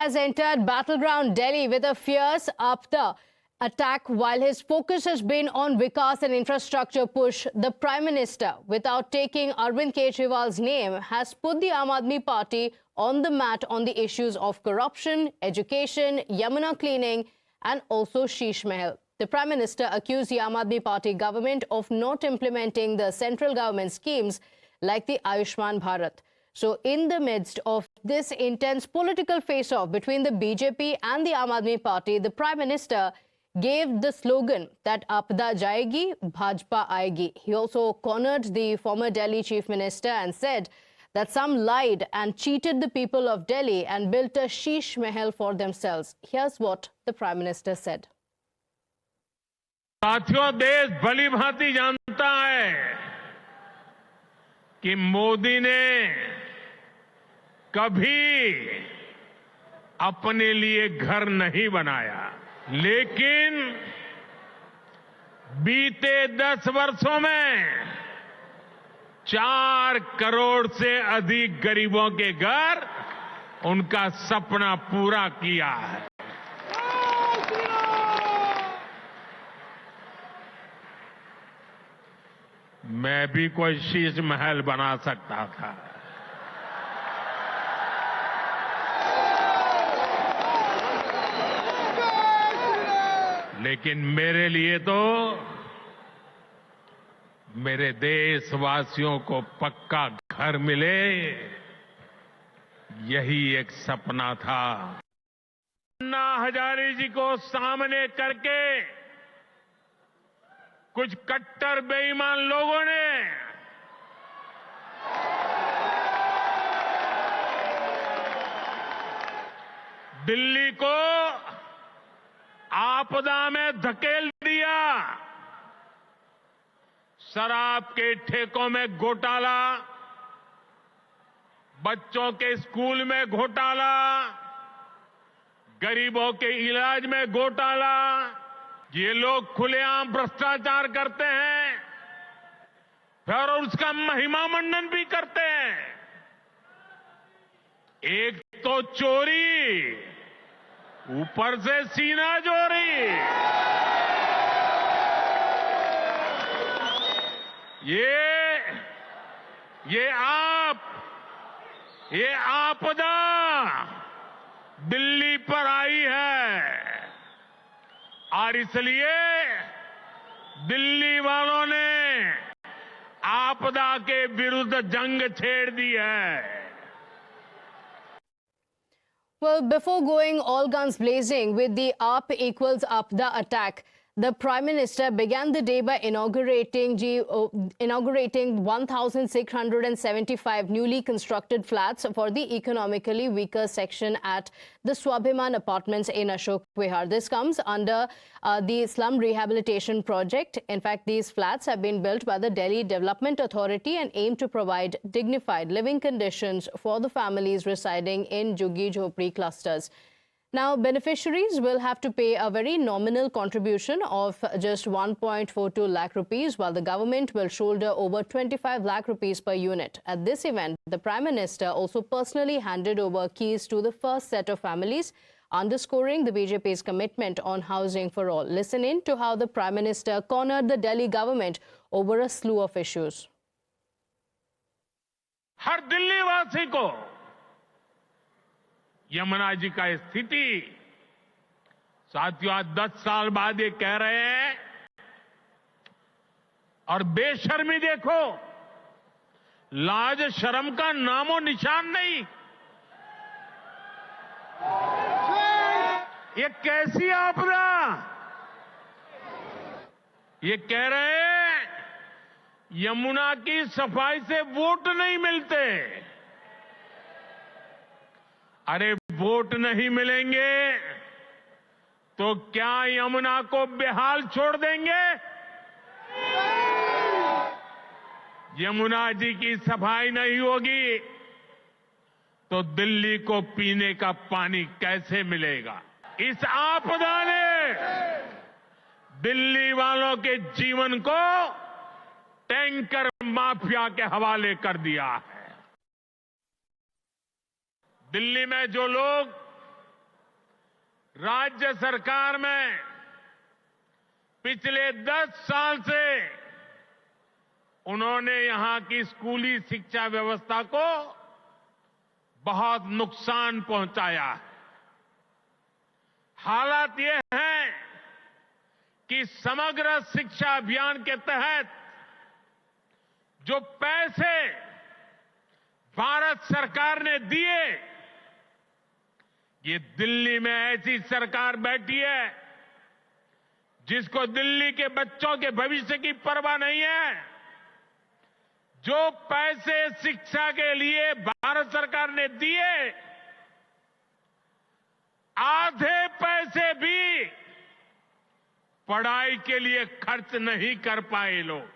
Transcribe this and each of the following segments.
Has entered battleground Delhi with a fierce Apda attack. While his focus has been on Vikas and infrastructure push, the Prime Minister, without taking Arvind Kejriwal's name, has put the Aam Aadmi Party on the mat on the issues of corruption, education, Yamuna cleaning and also Sheesh Mahal. The Prime Minister accused the Aam Aadmi Party government of not implementing the central government schemes like the Ayushman Bharat. So in the midst of this intense political face-off between the BJP and the Aam Aadmi Party, the Prime Minister gave the slogan that Apda Jayegi, Bhajpa Aayegi. He also cornered the former Delhi Chief Minister and said that some lied and cheated the people of Delhi and built a Sheesh Mahal for themselves. Here's what the Prime Minister said. साथियों, देश भली भांति जानता है कि मोदी ने कभी अपने लिए घर नहीं बनाया, लेकिन बीते 10 वर्षों में 4 करोड़ से अधिक गरीबों के घर उनका सपना पूरा किया है। मैं भी कोई शीश महल बना सकता था, लेकिन मेरे लिए तो मेरे देशवासियों को पक्का घर मिले, यही एक सपना था। अन्ना हजारे जी को सामने करके कुछ कट्टर बेईमान लोगों ने दिल्ली को आपदा में धकेल दिया। शराब के ठेकों में घोटाला, बच्चों के स्कूल में घोटाला, गरीबों के इलाज में घोटाला। ये लोग खुलेआम भ्रष्टाचार करते हैं, फिर उसका महिमा मंडन भी करते हैं। एक तो चोरी, ऊपर से सीना चोरी। ये आपदा दिल्ली पर आई है और इसलिए दिल्ली वालों ने आपदा के विरुद्ध जंग छेड़ दी है। Well, before going all guns blazing with the AAP equals Apda attack, the Prime Minister began the day by inaugurating 1,675 newly constructed flats for the economically weaker section at the Swabhiman Apartments in Ashok Vihar. This comes under the slum rehabilitation project. In fact, these flats have been built by the Delhi Development Authority and aim to provide dignified living conditions for the families residing in Jhuggi Jhopri clusters. Now, beneficiaries will have to pay a very nominal contribution of just 1.42 lakh rupees, while the government will shoulder over 25 lakh rupees per unit. At this event, the Prime Minister also personally handed over keys to the first set of families, underscoring the BJP's commitment on housing for all. Listen in to how the Prime Minister cornered the Delhi government over a slew of issues. हर दिल्ली वासी को यमुना जी का स्थिति, साथियों, आज 10 साल बाद ये कह रहे हैं और बेशर्मी देखो, लाज शर्म का नामो निशान नहीं। ये कैसी आपदा? ये कह रहे हैं यमुना की सफाई से वोट नहीं मिलते। अरे वोट नहीं मिलेंगे तो क्या यमुना को बेहाल छोड़ देंगे? यमुना जी की सफाई नहीं होगी तो दिल्ली को पीने का पानी कैसे मिलेगा? इस आपदा ने दिल्ली वालों के जीवन को टैंकर माफिया के हवाले कर दिया है। दिल्ली में जो लोग राज्य सरकार में पिछले 10 साल से उन्होंने यहां की स्कूली शिक्षा व्यवस्था को बहुत नुकसान पहुंचाया है। हालात ये हैं कि समग्र शिक्षा अभियान के तहत जो पैसे भारत सरकार ने दिए, ये दिल्ली में ऐसी सरकार बैठी है जिसको दिल्ली के बच्चों के भविष्य की परवाह नहीं है। जो पैसे शिक्षा के लिए भारत सरकार ने दिए, आधे पैसे भी पढ़ाई के लिए खर्च नहीं कर पाए लोग।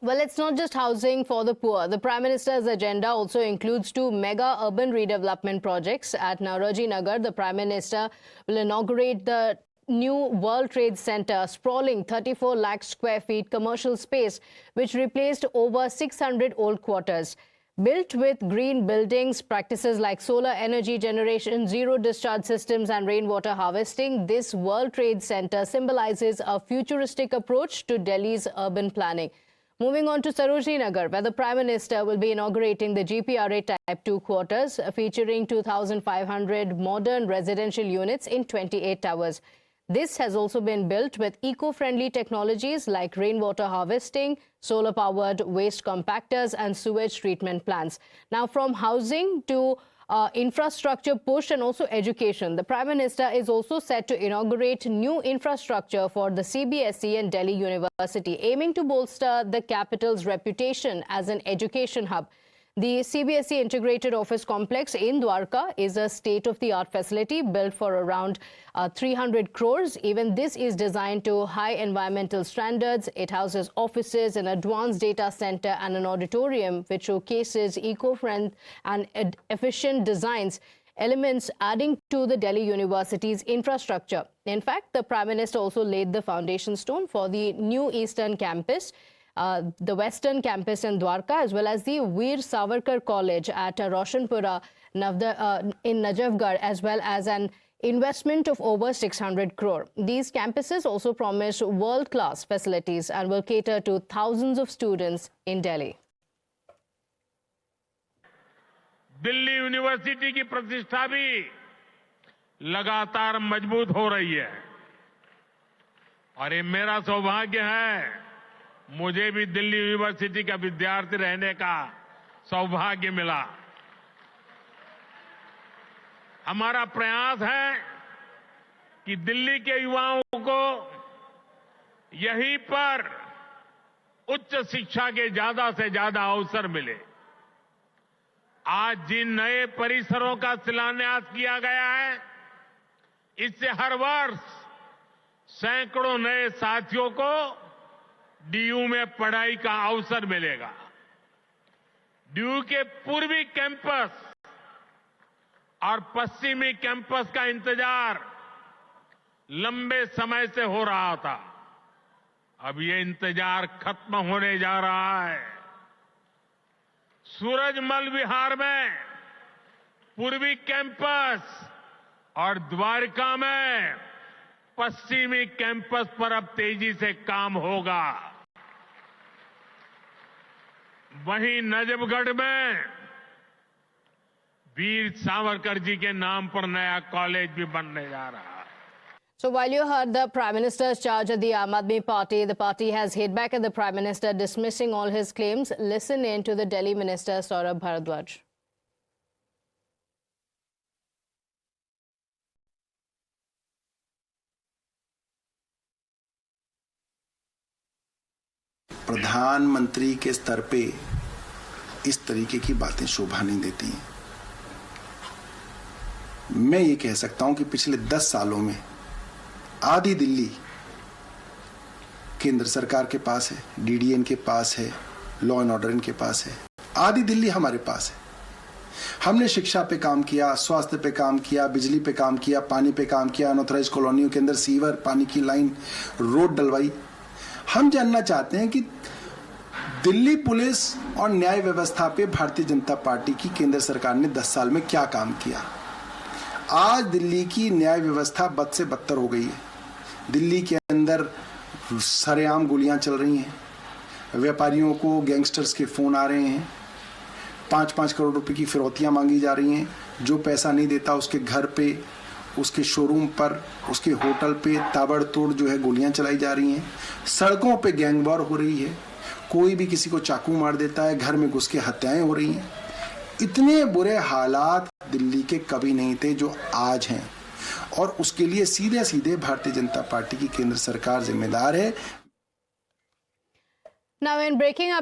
Well, it's not just housing for the poor. The Prime Minister's agenda also includes 2 mega urban redevelopment projects. At Nauroji Nagar, the Prime Minister will inaugurate the new World Trade Center, sprawling 34 lakh square feet commercial space, which replaced over 600 old quarters. Built with green buildings, practices like solar energy generation, zero discharge systems and rainwater harvesting, this World Trade Center symbolizes a futuristic approach to Delhi's urban planning. Moving on to Sarojini Nagar, where the Prime Minister will be inaugurating the GPRA Type 2 quarters, featuring 2,500 modern residential units in 28 towers. This has also been built with eco-friendly technologies like rainwater harvesting, solar-powered waste compactors and sewage treatment plants. Now, from housing to infrastructure push and also education, the Prime Minister is also set to inaugurate new infrastructure for the CBSE and Delhi University, aiming to bolster the capital's reputation as an education hub. The CBSE Integrated Office Complex in Dwarka is a state-of-the-art facility built for around 300 crores. Even this is designed to high environmental standards. It houses offices, an advanced data center and an auditorium which showcases eco-friendly and efficient designs, elements adding to the Delhi University's infrastructure. In fact, the Prime Minister also laid the foundation stone for the new Eastern Campus, the Western Campus in Dwarka, as well as the Veer Savarkar College at Roshanpura in Najafgarh, as well as an investment of over 600 crore. These campuses also promise world-class facilities and will cater to thousands of students in Delhi. Delhi university की प्रतिष्ठा भी लगातार मजबूत हो रही है और ये मेरा सौभाग्य है, मुझे भी दिल्ली यूनिवर्सिटी का विद्यार्थी रहने का सौभाग्य मिला। हमारा प्रयास है कि दिल्ली के युवाओं को यहीं पर उच्च शिक्षा के ज्यादा से ज्यादा अवसर मिले। आज जिन नए परिसरों का शिलान्यास किया गया है, इससे हर वर्ष सैकड़ों नए साथियों को डीयू में पढ़ाई का अवसर मिलेगा। डीयू के पूर्वी कैंपस और पश्चिमी कैंपस का इंतजार लंबे समय से हो रहा था। अब ये इंतजार खत्म होने जा रहा है। सूरजमल विहार में पूर्वी कैंपस और द्वारका में पश्चिमी कैंपस पर अब तेजी से काम होगा। वहीं नजफगढ़ में वीर सावरकर जी के नाम पर नया कॉलेज भी बनने जा रहा है। So while you heard the Prime Minister's charge at the Aam Aadmi Party, the party has hit back at the Prime Minister, dismissing all his claims. Listen in to the Delhi Minister, Saurabh Bharadwaj. प्रधानमंत्री के स्तर पे इस तरीके की बातें शोभा नहीं देती हैं। मैं ये कह सकता हूं कि पिछले 10 सालों में आधी दिल्ली केंद्र सरकार के पास है, डीडीएन के पास है, लॉ एंड ऑर्डर इनके पास है, आधी दिल्ली हमारे पास है। हमने शिक्षा पे काम किया, स्वास्थ्य पे काम किया, बिजली पे काम किया, पानी पे काम किया, अनऑथराइज कॉलोनियों के अंदर सीवर, पानी की लाइन, रोड डलवाई। हम जानना चाहते हैं कि दिल्ली पुलिस और न्याय व्यवस्था पे भारतीय जनता पार्टी की केंद्र सरकार ने 10 साल में क्या काम किया। आज दिल्ली की न्याय व्यवस्था बद से बदतर हो गई है। दिल्ली के अंदर सरेआम गोलियां चल रही हैं, व्यापारियों को गैंगस्टर्स के फोन आ रहे हैं, 5-5 करोड़ रुपए की फिरौतियां मांगी जा रही हैं। जो पैसा नहीं देता उसके घर पे, उसके शोरूम पर, उसके होटल पे ताबड़तोड़ जो है गोलियां चलाई जा रही हैं। सड़कों पे गैंग वॉर हो रही है, कोई भी किसी को चाकू मार देता है, घर में घुस के हत्याएं हो रही हैं। इतने बुरे हालात दिल्ली के कभी नहीं थे जो आज हैं, और उसके लिए सीधे सीधे भारतीय जनता पार्टी की केंद्र सरकार जिम्मेदार है। Now in breaking up